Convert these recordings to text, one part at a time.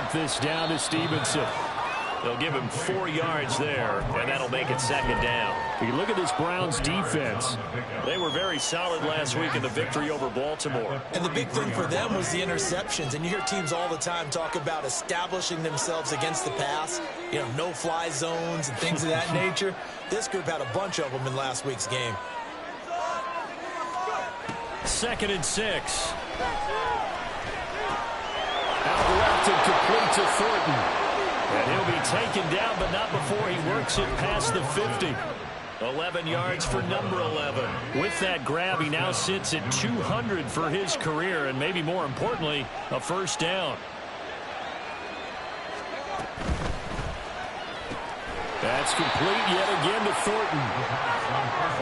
check this down to Stevenson. They'll give him 4 yards there, and that'll make it 2nd down. You look at this Browns defense. They were very solid last week in the victory over Baltimore. And the big thing for them was the interceptions. And you hear teams all the time talk about establishing themselves against the pass. You know, no-fly zones and things of that nature. This group had a bunch of them in last week's game. 2nd and 6. Out left and complete to Thornton. And he'll be taken down, but not before he works it past the 50. 11 yards for number 11. With that grab, he now sits at 200 for his career, and maybe more importantly, a 1st down. That's complete yet again to Thornton.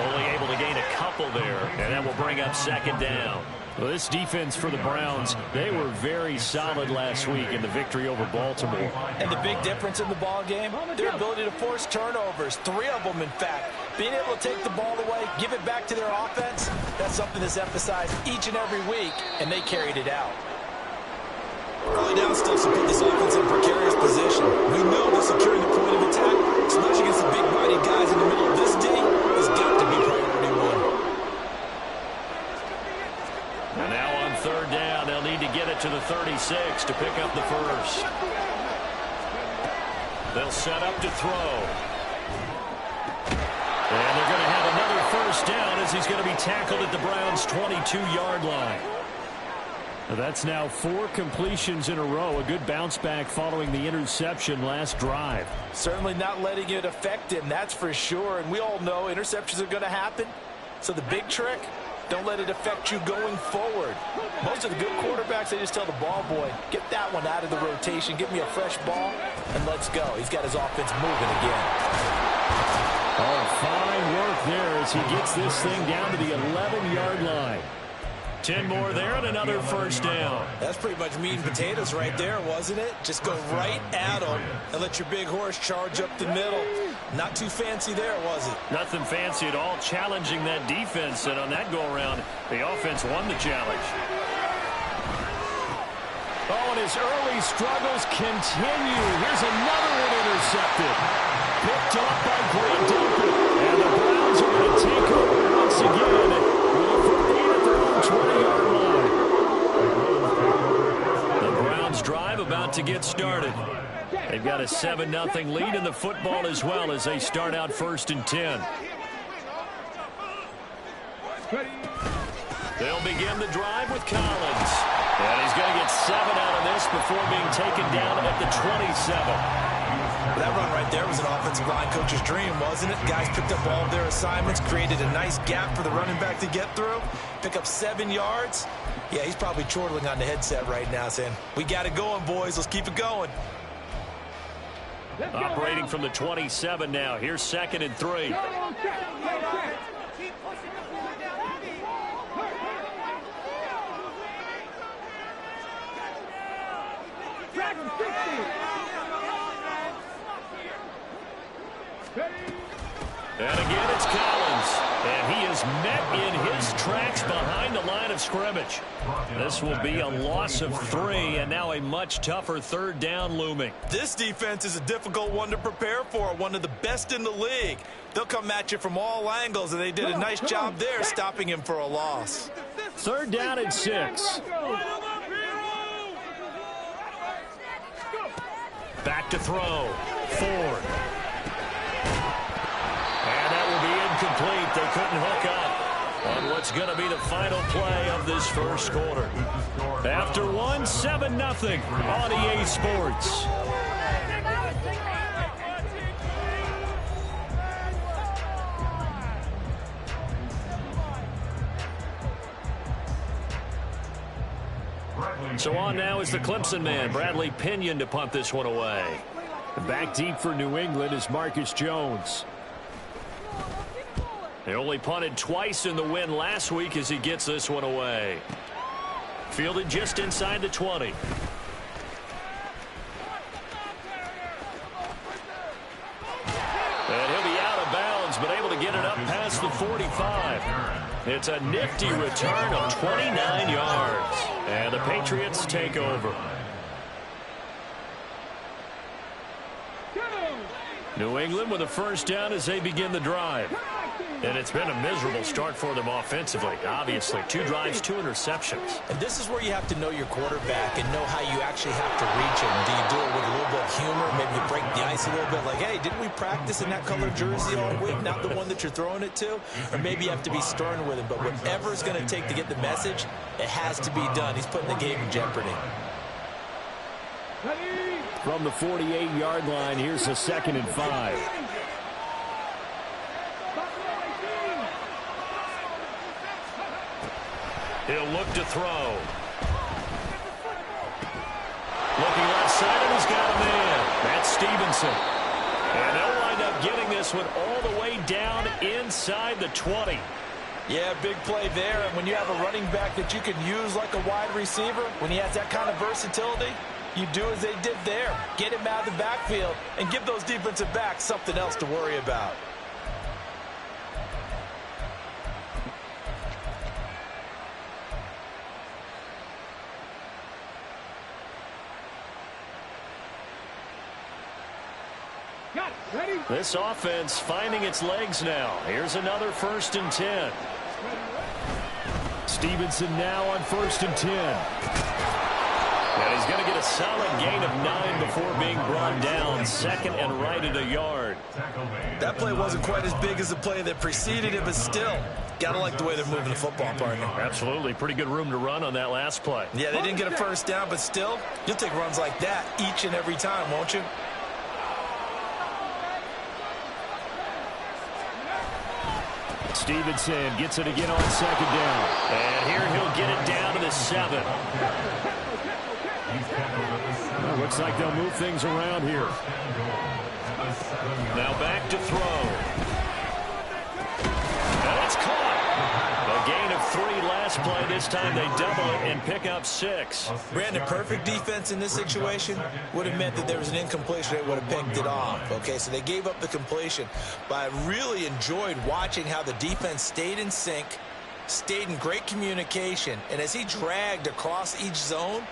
Only able to gain a couple there, and that will bring up 2nd down. Well, this defense for the Browns, they were very solid last week in the victory over Baltimore. And the big difference in the ball game, their ability to force turnovers, 3 of them in fact. Being able to take the ball away, give it back to their offense, that's something that's emphasized each and every week, and they carried it out. Early down still to put this offense in a precarious position. We know that securing the point of attack, especially against the big-bodied guys in the middle of this D, has got to be priority 1. And now on 3rd down, they'll need to get it to the 36 to pick up the 1st. They'll set up to throw. And they're going to have another 1st down as he's going to be tackled at the Browns' 22-yard line. That's now 4 completions in a row. A good bounce back following the interception last drive. Certainly not letting it affect him, that's for sure. And we all know interceptions are going to happen. So the big trick, don't let it affect you going forward. Most of the good quarterbacks, they just tell the ball boy, get that one out of the rotation, give me a fresh ball, and let's go. He's got his offense moving again. Oh, fine work there as he gets this thing down to the 11-yard line. 10 more there and another 1st down. That's pretty much meat and potatoes right there, wasn't it? Just go right at them and let your big horse charge up the middle. Not too fancy there, was it? Nothing fancy at all, challenging that defense. And on that go-around, the offense won the challenge. Oh, and his early struggles continue. Here's another one intercepted. Picked off by Grant Duncan. And the Browns are going to take over once again with a 48 at their own 20-yard line. The Browns drive about to get started. They've got a 7-0 lead in the football as well as they start out 1st and 10. They'll begin the drive with Collins. And he's going to get 7 out of this before being taken down at the 27. That run right there was an offensive line coach's dream, wasn't it? Guys picked up all of their assignments, created a nice gap for the running back to get through, pick up 7 yards. Yeah, he's probably chortling on the headset right now saying, we got it going, boys. Let's keep it going. Operating from the 27 now. Here's 2nd and 3. And again, it's Collins. And he is met in his tracks behind the line of scrimmage. This will be a loss of 3, and now a much tougher 3rd down looming. This defense is a difficult one to prepare for, one of the best in the league. They'll come at you from all angles, and they did a nice job there stopping him for a loss. 3rd down and 6. Back to throw. Ford. And that will be incomplete. They couldn't hook up on what's going to be the final play of this 1st quarter. After 7-0 on EA Sports. So on now is the Clemson man, Bradley Pinion, to punt this one away. Back deep for New England is Marcus Jones. They only punted twice in the win last week as he gets this one away. Fielded just inside the 20. And he'll be out of bounds, but able to get it up past the 45. It's a nifty return of 29 yards. And the Patriots take over. New England with a first down as they begin the drive. And it's been a miserable start for them offensively. Obviously, 2 drives, 2 interceptions. And this is where you have to know your quarterback and know how you actually have to reach him. Do you do it with a little bit of humor? Maybe you break the ice a little bit like, hey, didn't we practice in that color jersey all week? Not the one that you're throwing it to? Or maybe you have to be stern with him. But whatever it's going to take to get the message, it has to be done. He's putting the game in jeopardy. From the 48-yard line, here's a 2nd and 5. He'll look to throw. Looking left side, and he's got a man. That's Stevenson. And they'll wind up getting this one all the way down inside the 20. Yeah, big play there. And when you have a running back that you can use like a wide receiver, when he has that kind of versatility, you do as they did there. Get him out of the backfield and give those defensive backs something else to worry about. This offense finding its legs now. Here's another 1st and 10. Stevenson now on 1st and 10. And he's going to get a solid gain of 9 before being brought down. 2nd and right at a yard. That play wasn't quite as big as the play that preceded it, but still, got to like the way they're moving the football, partner. Absolutely. Pretty good room to run on that last play. Yeah, they didn't get a first down, but still, you'll take runs like that each and every time, won't you? Stevenson gets it again on 2nd down. And here he'll get it down to the 7. Well, looks like they'll move things around here. Now back to throw. And it's caught. A gain of 3 last play. This time they double it and pick up 6. Brandon, perfect defense in this situation would have meant that there was an incompletion. They would have picked it off. Okay, so they gave up the completion. But I really enjoyed watching how the defense stayed in sync, stayed in great communication. And as he dragged across each zone,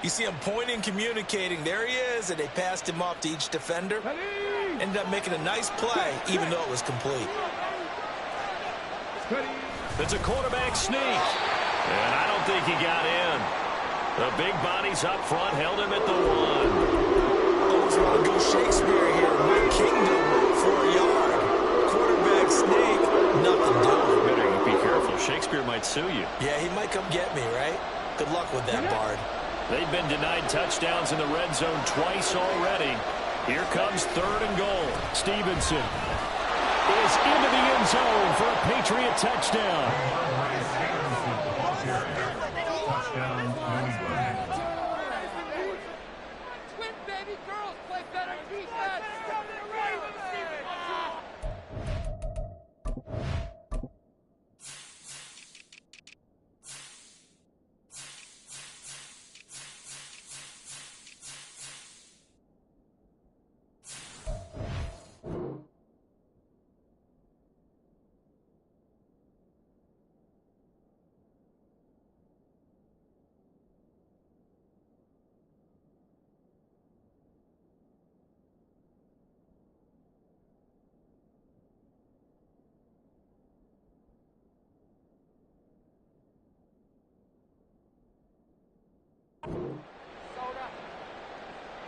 you see him pointing, communicating. There he is, and they passed him off to each defender. Ended up making a nice play, even though it was complete. It's a quarterback sneak. And I don't think he got in. The big bodies up front held him at the 1. Almost want to go Shakespeare here. My kingdom for a yard. Quarterback sneak, nothing doing. Better be careful. Shakespeare might sue you. Yeah, he might come get me, right? Good luck with that, Bard. They've been denied touchdowns in the red zone twice already. Here comes 3rd and goal. Stevenson is into the end zone for a Patriot touchdown. Twin baby girls play better defense.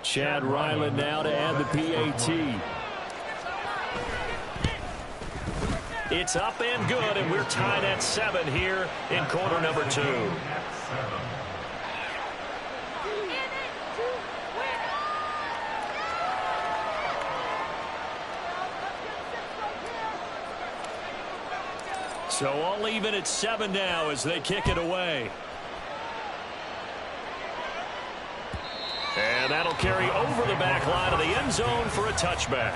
Chad Ryland now to add the PAT. It's up and good, and we're tied at 7 here in quarter number 2. So all even at 7 now as they kick it away. And that'll carry over the back line of the end zone for a touchback.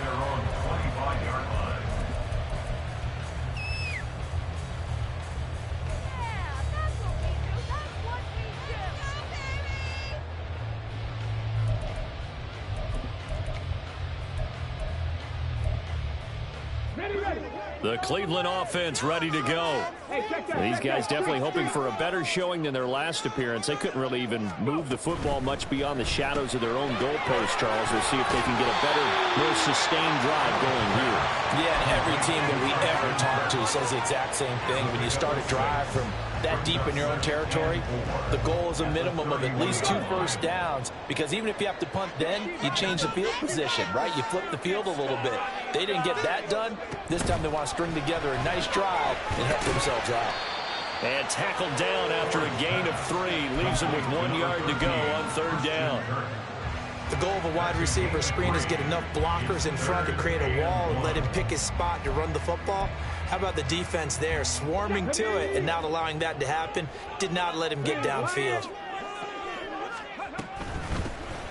The Cleveland offense ready to go. These guys definitely hoping for a better showing than their last appearance. They couldn't really even move the football much beyond the shadows of their own goalpost, Charles. We'll see if they can get a better, more sustained drive going here. Yeah, and every team that we ever talk to says the exact same thing. When you start a drive from that deep in your own territory, the goal is a minimum of at least 2 first downs, because even if you have to punt then, you change the field position, right? You flip the field a little bit. They didn't get that done. This time they want to string together a nice drive and help themselves out. And tackled down after a gain of 3. Leaves him with 1 yard to go on 3rd down. The goal of a wide receiver screen is get enough blockers in front to create a wall and let him pick his spot to run the football. How about the defense there, swarming to it and not allowing that to happen? Did not let him get downfield.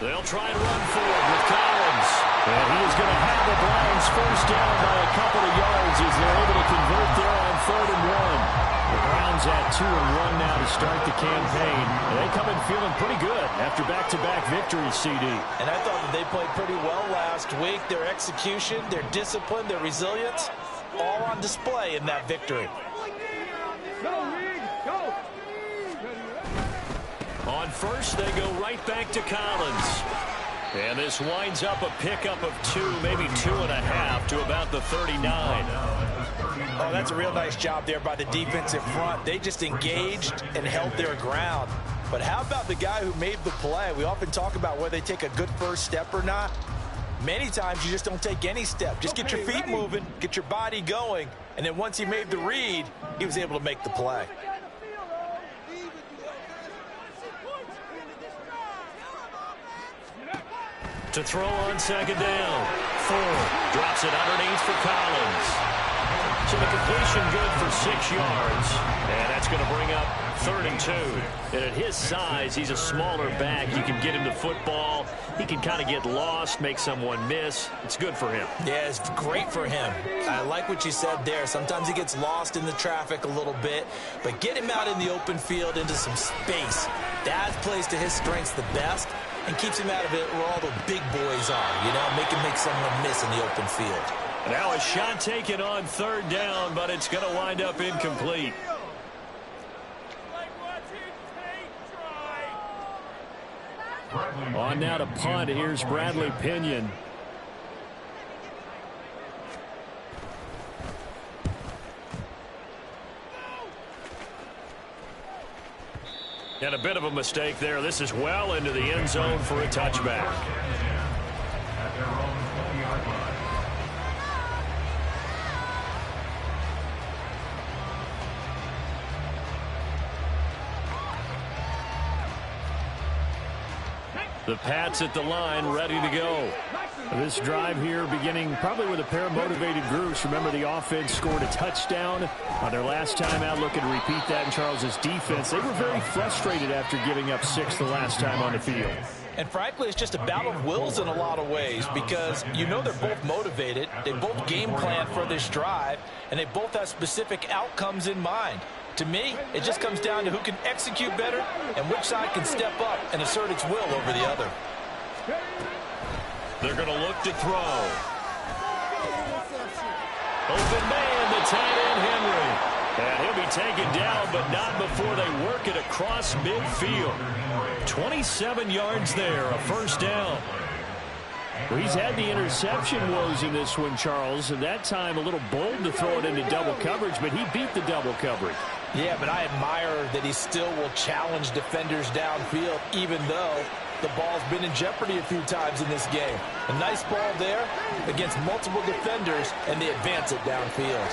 They'll try and run forward with Collins. And he is going to have the Browns first down by a couple of yards as they're able to convert there on 3rd and 1. The Browns at 2-1 now to start the campaign. And they come in feeling pretty good after back-to-back victories, CD. And I thought that they played pretty well last week. Their execution, their discipline, their resilience, all on display in that victory. On first, they go right back to Collins. And this winds up a pickup of 2, maybe 2.5 to about the 39. Oh, that's a real nice job there by the defensive front. They just engaged and held their ground. But how about the guy who made the play? We often talk about whether they take a good first step or not. Many times you just don't take any step. Just get your feet moving, get your body going, and then once he made the read, he was able to make the play. To throw on 2nd down. Ford drops it underneath for Collins. So the completion good for 6 yards. And that's going to bring up 3rd and 2. And at his size, he's a smaller back. You can get him the football. He can kind of get lost, make someone miss. It's good for him. Yeah, it's great for him. I like what you said there. Sometimes he gets lost in the traffic a little bit. But get him out in the open field into some space. That plays to his strengths the best and keeps him out of it where all the big boys are, you know, make him make someone miss in the open field. Now a shot taken on 3rd down, but it's going to wind up incomplete. On now to punt. Here's Bradley Pinion. And a bit of a mistake there. This is well into the end zone for a touchback. The Pats at the line, ready to go. This drive here beginning probably with a pair of motivated groups. Remember, the offense scored a touchdown on their last time out, looking to repeat that in Charles's defense. They were very frustrated after giving up 6 the last time on the field. And frankly, it's just a battle of wills in a lot of ways, because you know they're both motivated, they both game plan for this drive, and they both have specific outcomes in mind. To me, it just comes down to who can execute better and which side can step up and assert its will over the other. They're going to look to throw. Open man, the tight end, Henry. And he'll be taken down, but not before they work it across midfield. 27 yards there, a first down. Well, he's had the interception woes in this one, Charles, and that time a little bold to throw it into double coverage, but he beat the double coverage. Yeah, but I admire that he still will challenge defenders downfield, even though the ball's been in jeopardy a few times in this game. A nice ball there against multiple defenders, and they advance it downfield.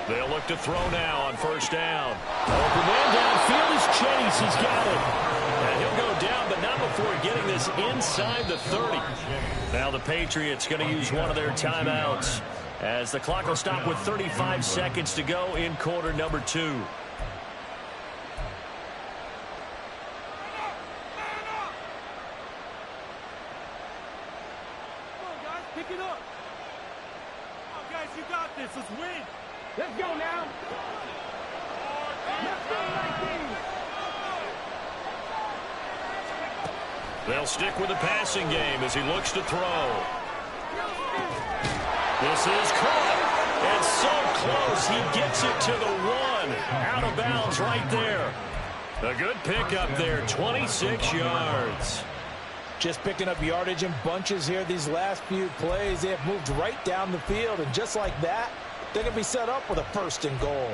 They'll look to throw now on first down. Open man downfield is Chase. He's got it. And he'll go down, but not before getting this inside the 30. Now the Patriots going to use one of their timeouts, as the clock will stop with 35 seconds to go in quarter number 2. Come on, guys, pick it up. Come on, guys, you got this. Let's win. Let's go now. Let's go, 19. They'll stick with the passing game as he looks to throw. This is caught. And so close, he gets it to the one. Out of bounds right there. A good pickup there, 26 yards. Just picking up yardage in bunches here these last few plays. They have moved right down the field, and just like that, they're going to be set up with a 1st and goal.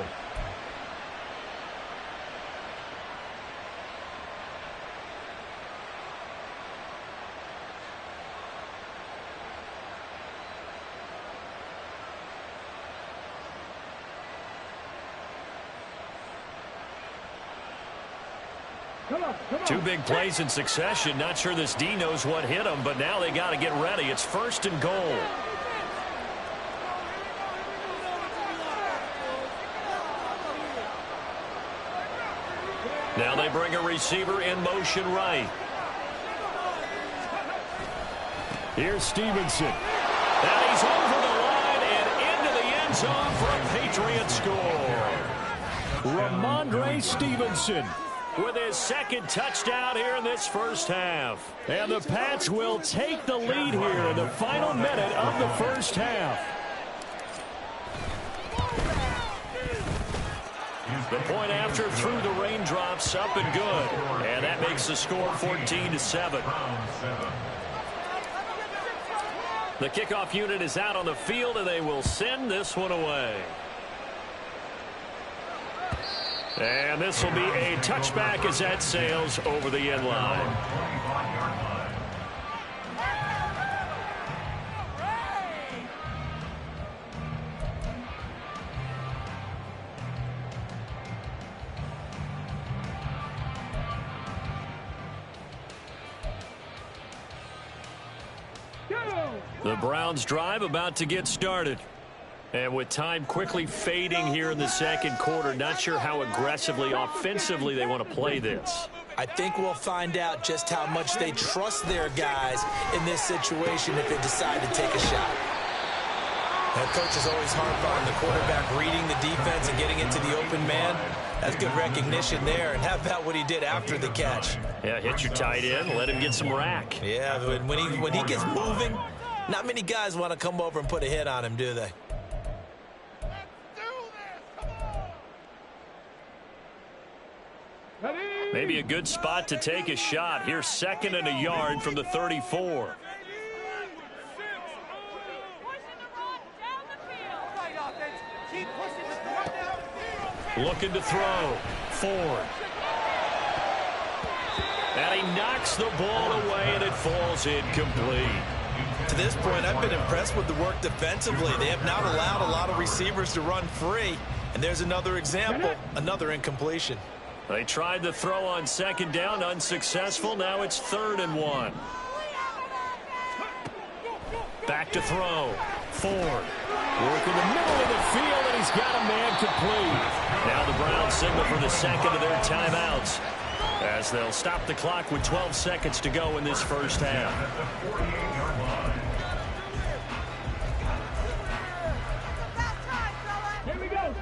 Two big plays in succession. Not sure this D knows what hit them, but now they got to get ready. It's 1st and goal. Now they bring a receiver in motion right. Here's Stevenson. And he's over the line and into the end zone for a Patriot score. Ramondre Stevenson With his 2nd touchdown here in this 1st half. And the Pats will take the lead here in the final minute of the 1st half. The point after through the raindrops, up and good. And that makes the score 14-7. The kickoff unit is out on the field, and they will send this one away. And this will be a touchback as that sails over the end line. The Browns drive about to get started. And with time quickly fading here in the 2nd quarter, not sure how aggressively, offensively they want to play this. I think we'll find out just how much they trust their guys in this situation if they decide to take a shot. That coach is always harp on the quarterback reading the defense and getting into the open man. That's good recognition there. And how about what he did after the catch? Yeah, hit your tight end, let him get some rack. Yeah, when he gets moving, not many guys want to come over and put a hit on him, do they? Maybe a good spot to take a shot. Here's 2nd and a yard from the 34. Looking to throw. Ford. And he knocks the ball away, and it falls incomplete. To this point, I've been impressed with the work defensively. They have not allowed a lot of receivers to run free. And there's another example, another incompletion. They tried the throw on 2nd down, unsuccessful. Now it's 3rd and 1. Back to throw. Ford. Work in the middle of the field, and he's got a man complete. Now the Browns signal for the 2nd of their timeouts, as they'll stop the clock with 12 seconds to go in this 1st half. Here we go.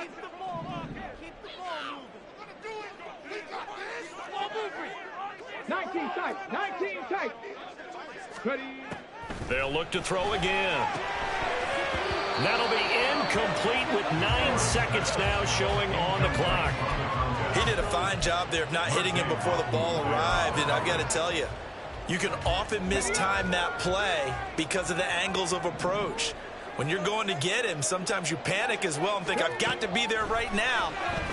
Keep the ball moving. 19 tight. 19 tight. Ready. They'll look to throw again. That'll be incomplete with 9 seconds now showing on the clock. He did a fine job there of not hitting him before the ball arrived, and I've got to tell you, you can often mistime that play because of the angles of approach. When you're going to get him, sometimes you panic as well and think, I've got to be there right now.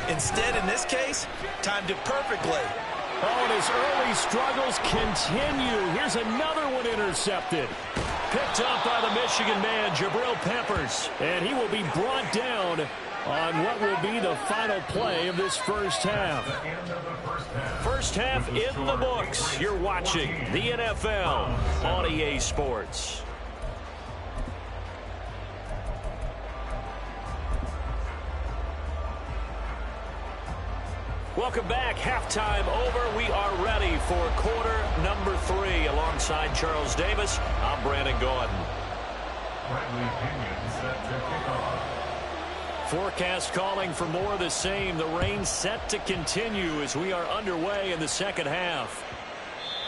Instead, in this case, timed it perfectly. Oh, and his early struggles continue. Here's another one intercepted. Picked up by the Michigan man, Jabril Peppers. And he will be brought down on what will be the final play of this 1st half. 1st half in the books. You're watching the NFL on EA Sports. Welcome back. Halftime over. We are ready for quarter number 3. Alongside Charles Davis, I'm Brandon Gordon. Forecast calling for more of the same. The rain set to continue as we are underway in the 2nd half.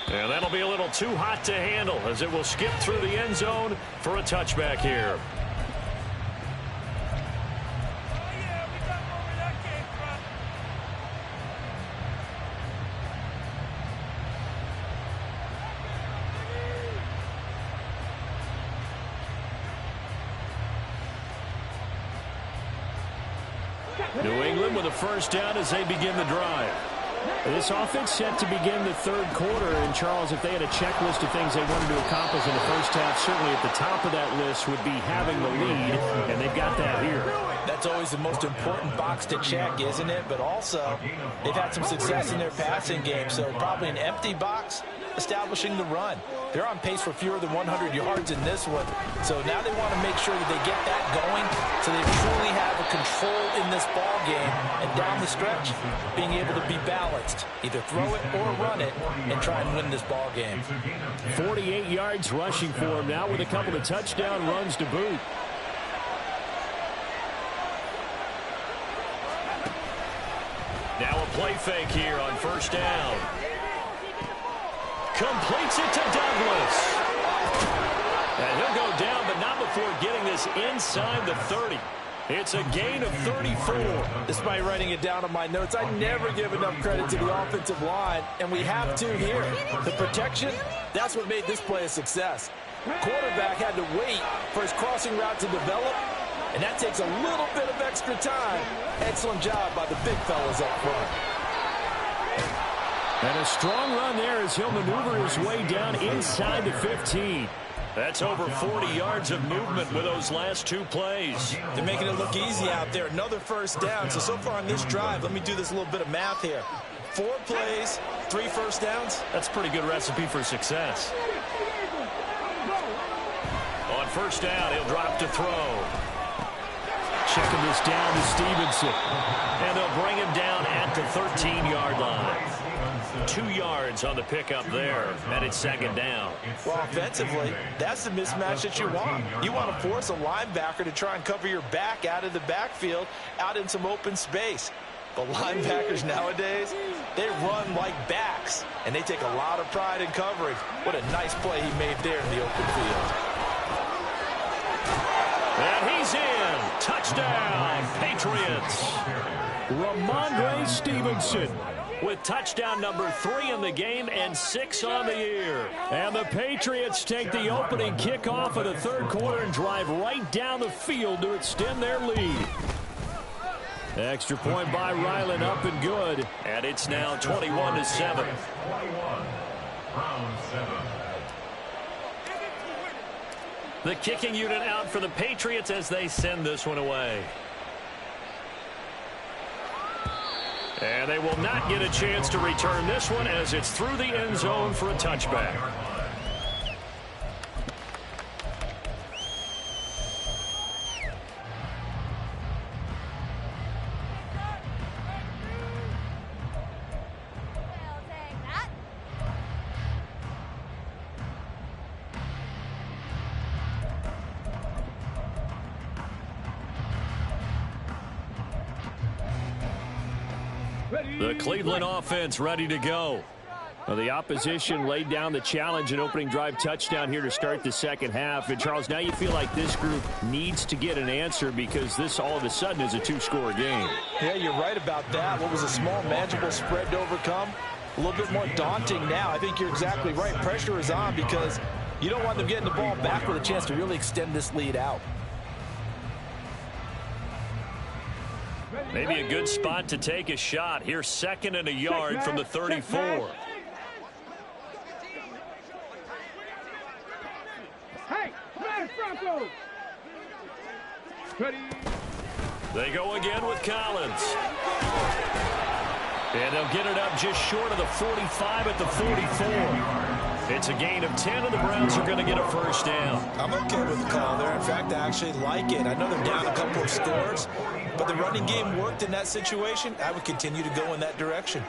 And that'll be a little too hot to handle as it will skip through the end zone for a touchback here. New England with a first down as they begin the drive. This offense set to begin the third quarter. And, Charles, if they had a checklist of things they wanted to accomplish in the first half, certainly at the top of that list would be having the lead, and they've got that here. That's always the most important box to check, isn't it? But also, they've had some success in their passing game, so probably an empty box establishing the run. They're on pace for fewer than 100 yards in this one, so now they want to make sure that they get that going so they truly have a control in this ball game, and down the stretch, being able to be balanced, either throw it or run it, and try and win this ball game. 48 yards rushing for him now with a couple of touchdown runs to boot. Now a play fake here on first down. Completes it to Douglas. And he'll go down, but not before getting this inside the 30. It's a gain of 34. Despite writing it down on my notes, I never give enough credit to the offensive line, and we have to here. The protection, that's what made this play a success. Quarterback had to wait for his crossing route to develop, and that takes a little bit of extra time. Excellent job by the big fellas up front. And a strong run there as he'll maneuver his way down inside the 15. That's over 40 yards of movement with those last two plays. They're making it look easy out there. Another first down. So far on this drive, let me do this little bit of math here. 4 plays, 3 first downs. That's a pretty good recipe for success. On first down, he'll drop to throw. Checking this down to Stevenson. And they'll bring him down at the 13-yard line. 2 yards on the pickup there, and it's second down. Well, offensively, that's the mismatch that you want. You want to force a linebacker to try and cover your back out of the backfield, out in some open space. But linebackers nowadays, they run like backs, and they take a lot of pride in coverage. What a nice play he made there in the open field. And he's in. Touchdown, Patriots. Ramondre Stevenson with touchdown number 3 in the game and 6 on the year. And the Patriots take the opening kickoff of the third quarter and drive right down the field to extend their lead. Extra point by Ryland, up and good. And it's now 21-7. The kicking unit out for the Patriots as they send this one away. And they will not get a chance to return this one as it's through the end zone for a touchback. The Cleveland offense ready to go. Well, the opposition laid down the challenge and opening drive touchdown here to start the second half. And, Charles, now you feel like this group needs to get an answer because this all of a sudden is a 2-score game. Yeah, you're right about that. What was a small, manageable spread to overcome? A little bit more daunting now. I think you're exactly right. Pressure is on because you don't want them getting the ball back with a chance to really extend this lead out. Maybe a good spot to take a shot. Here's 2nd and a yard from the 34. Hey, Franco! They go again with Collins. And they'll get it up just short of the 45 at the 44. It's a gain of 10, and the Browns are going to get a first down. I'm okay with the call there. In fact, I actually like it. I know they're down a couple of scores, but the running game worked in that situation. I would continue to go in that direction.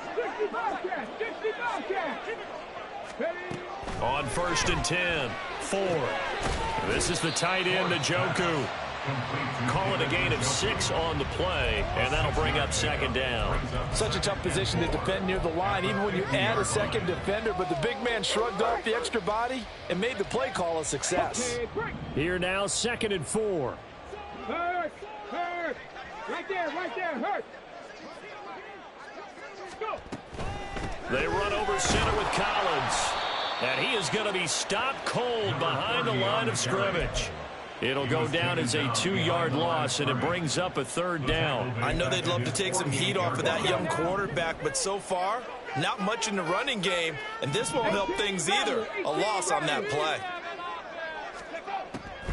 On 1st and 10, Ford. This is the tight end, Njoku. Call it a gain of 6 on the play, and that'll bring up second down. Such a tough position to defend near the line, even when you add a second defender, but the big man shrugged off the extra body and made the play call a success. Here now, 2nd and 4. Hurt! Hurt! Right there, hurt! Go! They run over center with Collins, and he is going to be stopped cold behind the line of scrimmage. It'll go down as a 2-yard loss, and it brings up a 3rd down. I know they'd love to take some heat off of that young quarterback, but so far, not much in the running game, and this won't help things either. A loss on that play.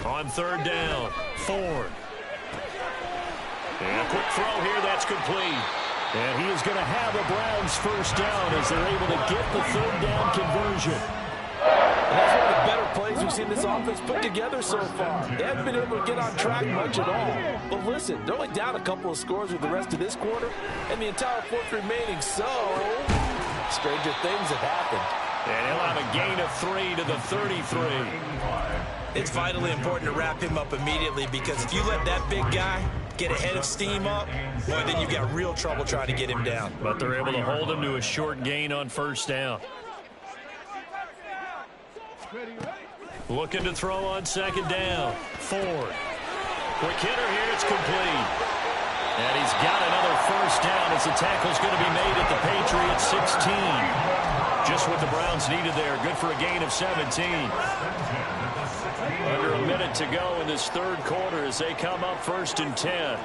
On 3rd down, Ford. And a quick throw here, that's complete. And he is going to have a Browns 1st down as they're able to get the 3rd down conversion. And that's one of the better plays we've seen this offense put together so far. They haven't been able to get on track much at all. But listen, they're only down a couple of scores with the rest of this quarter, and the entire 4th remaining, so stranger things have happened. And he'll have a gain of 3 to the 33. It's vitally important to wrap him up immediately, because if you let that big guy get a head of steam up, boy, then you've got real trouble trying to get him down. But they're able to hold him to a short gain on 1st down. Looking to throw on 2nd down. Ford. Quick hitter here, it's complete. And he's got another 1st down as the tackle's going to be made at the Patriots 16. Just what the Browns needed there. Good for a gain of 17. Under a minute to go in this 3rd quarter as they come up 1st and 10.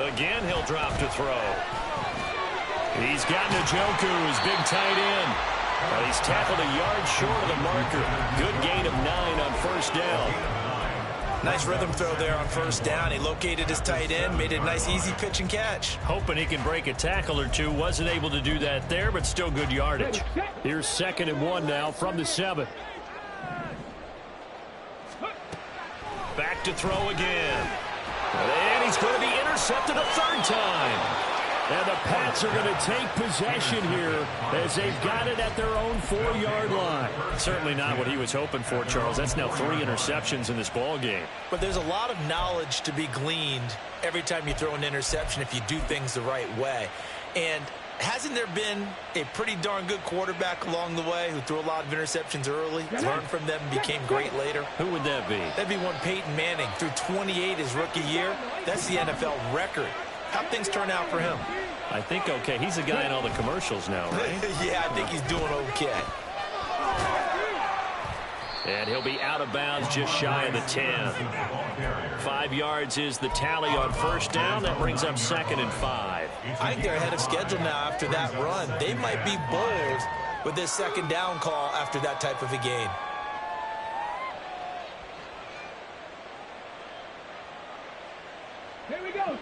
Again, he'll drop to throw. He's got Njoku, his big tight end. But he's tackled a yard short of the marker. Good gain of 9 on 1st down. Nice rhythm throw there on 1st down. He located his tight end, made it a nice, easy pitch and catch. Hoping he can break a tackle or two. Wasn't able to do that there, but still good yardage. Here's 2nd and 1 now from the 7. Back to throw again. And he's going to be intercepted a 3rd time. And the Pats are going to take possession here as they've got it at their own 4-yard line. Certainly not what he was hoping for, Charles. That's now 3 interceptions in this ball game. But there's a lot of knowledge to be gleaned every time you throw an interception if you do things the right way. And hasn't there been a pretty darn good quarterback along the way who threw a lot of interceptions early, learned from them, and became great later? Who would that be? That'd be one Peyton Manning. Threw 28 his rookie year. That's the NFL record. How'd things turn out for him? I think okay. He's the guy in all the commercials now, right? Yeah, I think he's doing okay. And he'll be out of bounds just shy of the 10. 5 yards is the tally on 1st down. That brings up 2nd and 5. I think they're ahead of schedule now after that run. They might be bold with this 2nd down call after that type of a gain. Here we go,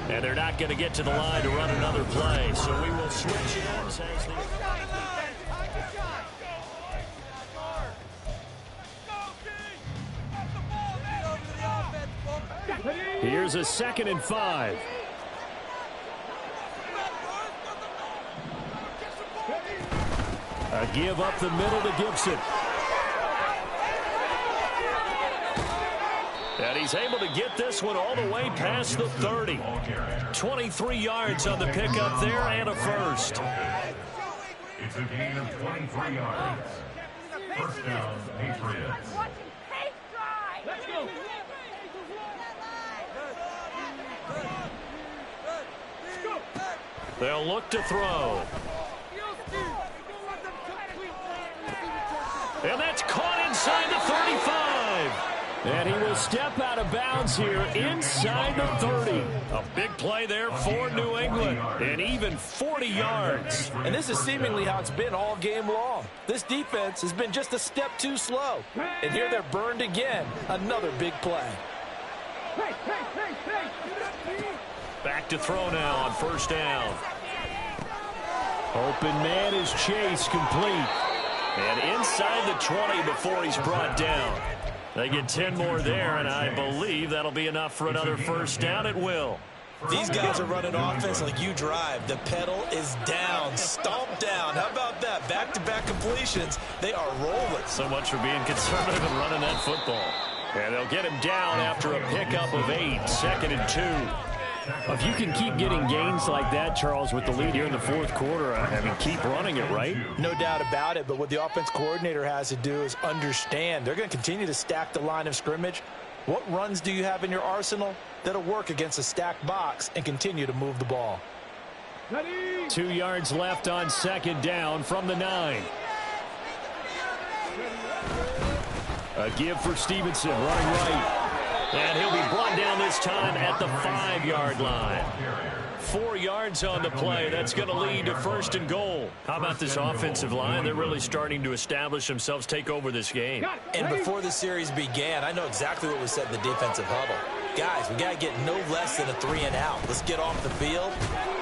And they're not going to get to the line to run another play, so we will switch ends as Here's a 2nd and 5. A give up the middle to Gibson. And he's able to get this one all the way past the 30. 23 yards on the pickup there and a 1st. It's a gain of 23 yards. 1st down, Patriots. Let's go. They'll look to throw. And that's caught inside the 35. And he will step out of bounds here inside the 30. A big play there for New England. And even 40 yards. And this is seemingly how it's been all game long. This defense has been just a step too slow. And here they're burned again. Another big play. Back to throw now on 1st down. Open man is Chase, complete. And inside the 20 before he's brought down. They get 10 more there, and I believe that'll be enough for another 1st down. It will. These guys are running offense like you drive. The pedal is down, stomp down. How about that? Back-to-back completions. They are rolling. So much for being conservative and running that football. And they'll get him down after a pickup of 8, 2nd and 2. If you can keep getting gains like that, Charles, with the lead here in the fourth quarter, I mean, keep running it, right? No doubt about it, but what the offense coordinator has to do is understand. They're going to continue to stack the line of scrimmage. What runs do you have in your arsenal that'll work against a stacked box and continue to move the ball? 2 yards left on 2nd down from the 9. A give for Stevenson, running right. And he'll be brought down this time at the 5-yard line. 4 yards on the play. That's going to lead to 1st and goal. How about this offensive line? They're really starting to establish themselves, take over this game. And before the series began, I know exactly what was said in the defensive huddle. Guys, we got to get no less than a 3-and-out. Let's get off the field.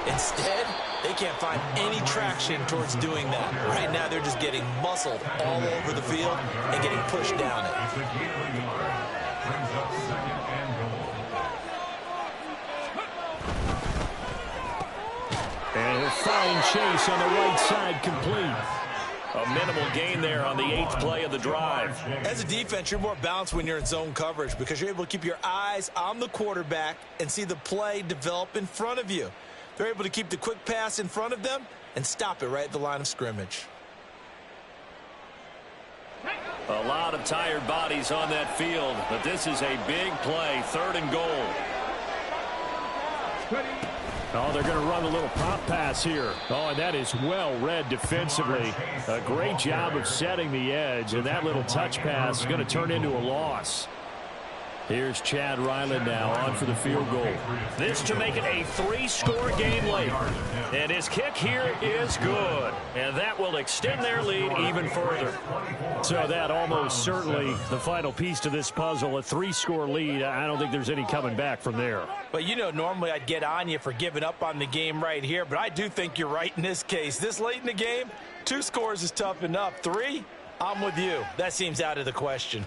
Instead, they can't find any traction towards doing that. Right now, they're just getting muscled all over the field and getting pushed down it. And he'll find Chase on the right side, complete. A minimal gain there on the 8th play of the drive. As a defense, you're more balanced when you're in zone coverage because you're able to keep your eyes on the quarterback and see the play develop in front of you. They're able to keep the quick pass in front of them and stop it right at the line of scrimmage. A lot of tired bodies on that field, but this is a big play, 3rd and goal. Oh, they're going to run a little pop pass here. Oh, and that is well read defensively. A great job of setting the edge, and that little touch pass is going to turn into a loss. Here's Chad Ryland now on for the field goal. This to make it a 3-score game late. And his kick here is good. And that will extend their lead even further. So that almost certainly the final piece to this puzzle, a 3-score lead. I don't think there's any coming back from there. But, you know, normally I'd get on you for giving up on the game right here, but I do think you're right in this case. This late in the game, 2 scores is tough enough. 3, I'm with you. That seems out of the question.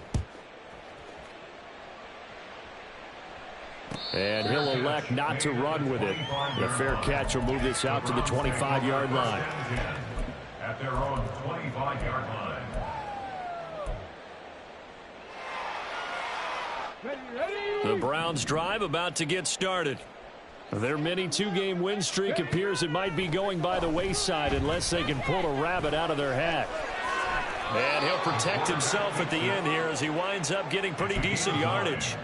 And he'll elect not to run with it. The fair catch will move this out to the 25-yard line. At their own 25-yard line. The Browns drive about to get started. Their mini 2-game win streak appears it might be going by the wayside unless they can pull a rabbit out of their hat. And he'll protect himself at the end here as he winds up getting pretty decent yardage.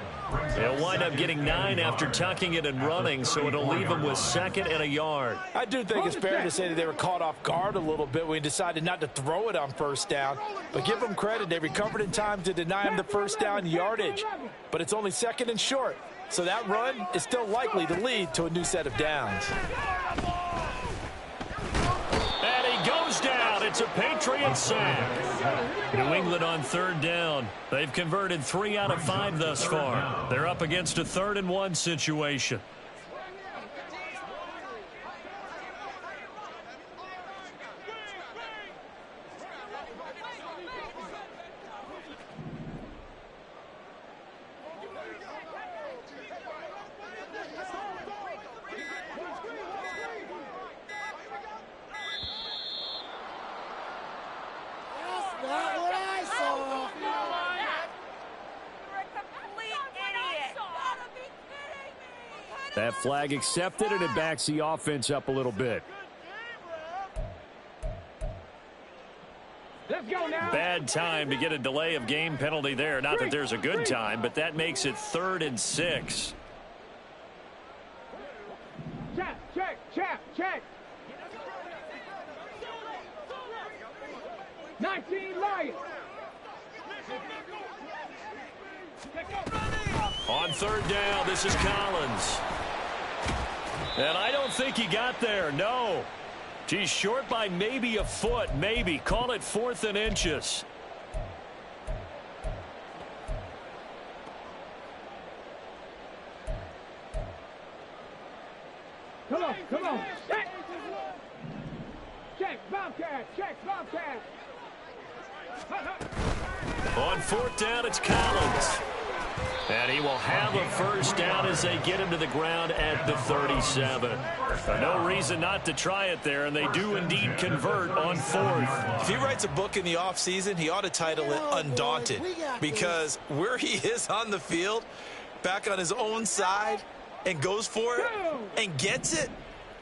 He'll wind up getting 9 after tucking it and running, so it'll leave him with 2nd and a yard. I do think it's fair to say that they were caught off guard a little bit when he decided not to throw it on 1st down. But give them credit, they recovered in time to deny him the 1st down yardage. But it's only 2nd and short, so that run is still likely to lead to a new set of downs. And he goes down. It's a Patriot sack. New England on 3rd down. They've converted 3 out of 5 thus far. They're up against a 3rd and 1 situation. That flag accepted, and it backs the offense up a little bit. Let's go now. Bad time to get a delay of game penalty there. Not that there's a good time, but that makes it 3rd and 6. Check. 19 Lions. On 3rd down, this is Collins. And I don't think he got there, no. He's short by maybe a foot, maybe. Call it 4th and inches. Come on. Check, Bobcat. On 4th down, it's Collins. And he will have a first down as they get him to the ground at the 37. No reason not to try it there, and they do indeed convert on fourth. If he writes a book in the offseason, he ought to title it Undaunted, because where he is on the field, back on his own side, and goes for it and gets it,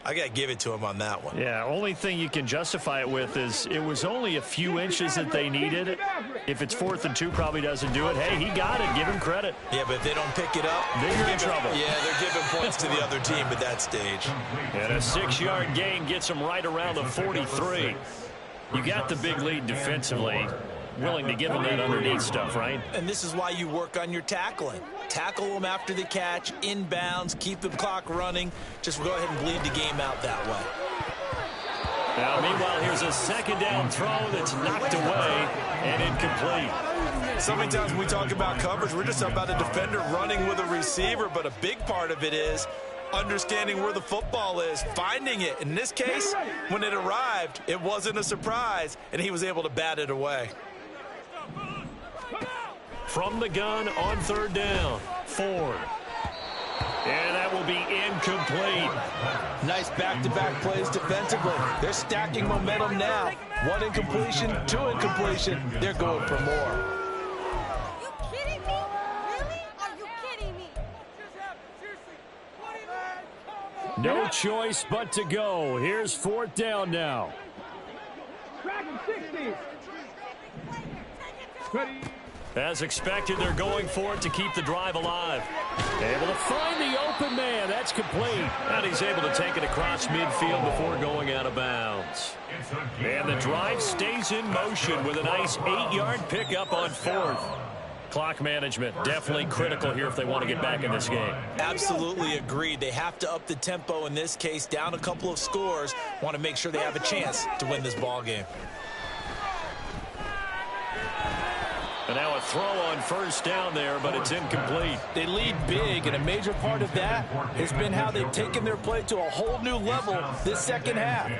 I got to give it to him on that one. Yeah, only thing you can justify it with is it was only a few inches that they needed. If it's 4th and 2, probably doesn't do it. Hey, he got it. Give him credit. Yeah, but if they don't pick it up, then you're in trouble. Yeah, they're giving points to the other team at that stage. And a 6-yard gain gets them right around the 43. You got the big lead defensively. Willing to give them that underneath stuff, right? And this is why you work on your tackling. Tackle them after the catch, inbounds, keep the clock running. Just go ahead and bleed the game out that way. Now, meanwhile, here's a second down throw that's knocked away and incomplete. So many times when we talk about coverage, we're just about a defender running with a receiver, but a big part of it is understanding where the football is, finding it. In this case, when it arrived, it wasn't a surprise, and he was able to bat it away. From the gun on 3rd down, Ford. And that will be incomplete. Nice back-to-back plays defensively. They're stacking momentum now. 1 incompletion, 2 incompletion. They're going for more. Are you kidding me? Really? Are you kidding me? No choice but to go. Here's 4th down now. Track him, 60. Ready. As expected, they're going for it to keep the drive alive. Able to find the open man. That's complete. And he's able to take it across midfield before going out of bounds. And the drive stays in motion with a nice 8-yard pickup on 4th. Clock management definitely critical here if they want to get back in this game. Absolutely agreed. They have to up the tempo in this case, down a couple of scores. Want to make sure they have a chance to win this ball game. And now a throw on 1st down there, but it's incomplete. They lead big, and a major part of that has been how they've taken their play to a whole new level this second half.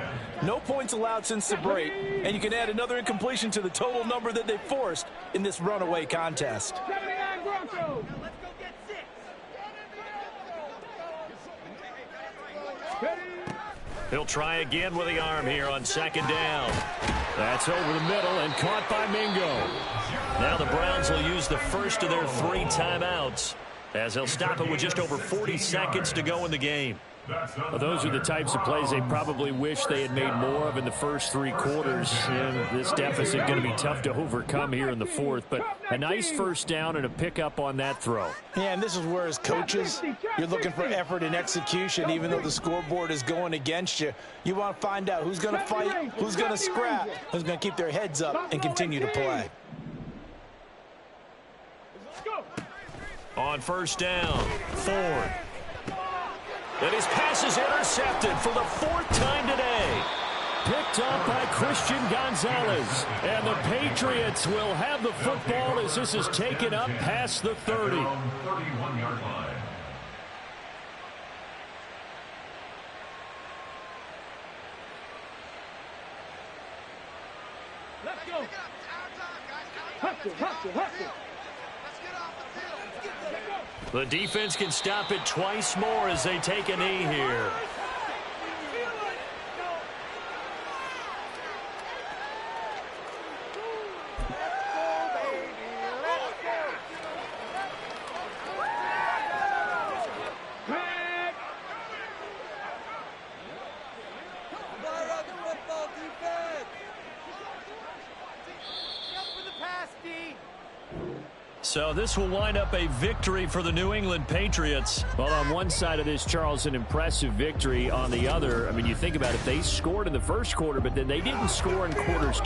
No points allowed since the break, and you can add another incompletion to the total number that they forced in this runaway contest. 79 Broncos. He'll try again with the arm here on 2nd down. That's over the middle and caught by Mingo. Now the Browns will use the first of their 3 timeouts as they'll stop it with just over 40 seconds to go in the game. Well, those are the types of plays they probably wish they had made more of in the first 3 quarters. And this deficit going to be tough to overcome here in the 4th. But a nice first down and a pickup on that throw. Yeah, and this is where as coaches, you're looking for effort and execution. Even though the scoreboard is going against you, you want to find out who's going to fight, who's going to scrap, who's going to keep their heads up and continue to play. On 1st down, Ford. And his pass is intercepted for the 4th time today. Picked up by Christian Gonzalez. And the Patriots will have the football as this is taken up past the 30. 31-yard line. Let's go. Hustle, hustle, hustle. The defense can stop it twice more as they take a knee here. So this will wind up a victory for the New England Patriots. Well, on one side of this, Charles, an impressive victory. On the other, I mean, you think about it, they scored in the first quarter, but then they didn't score in quarters 2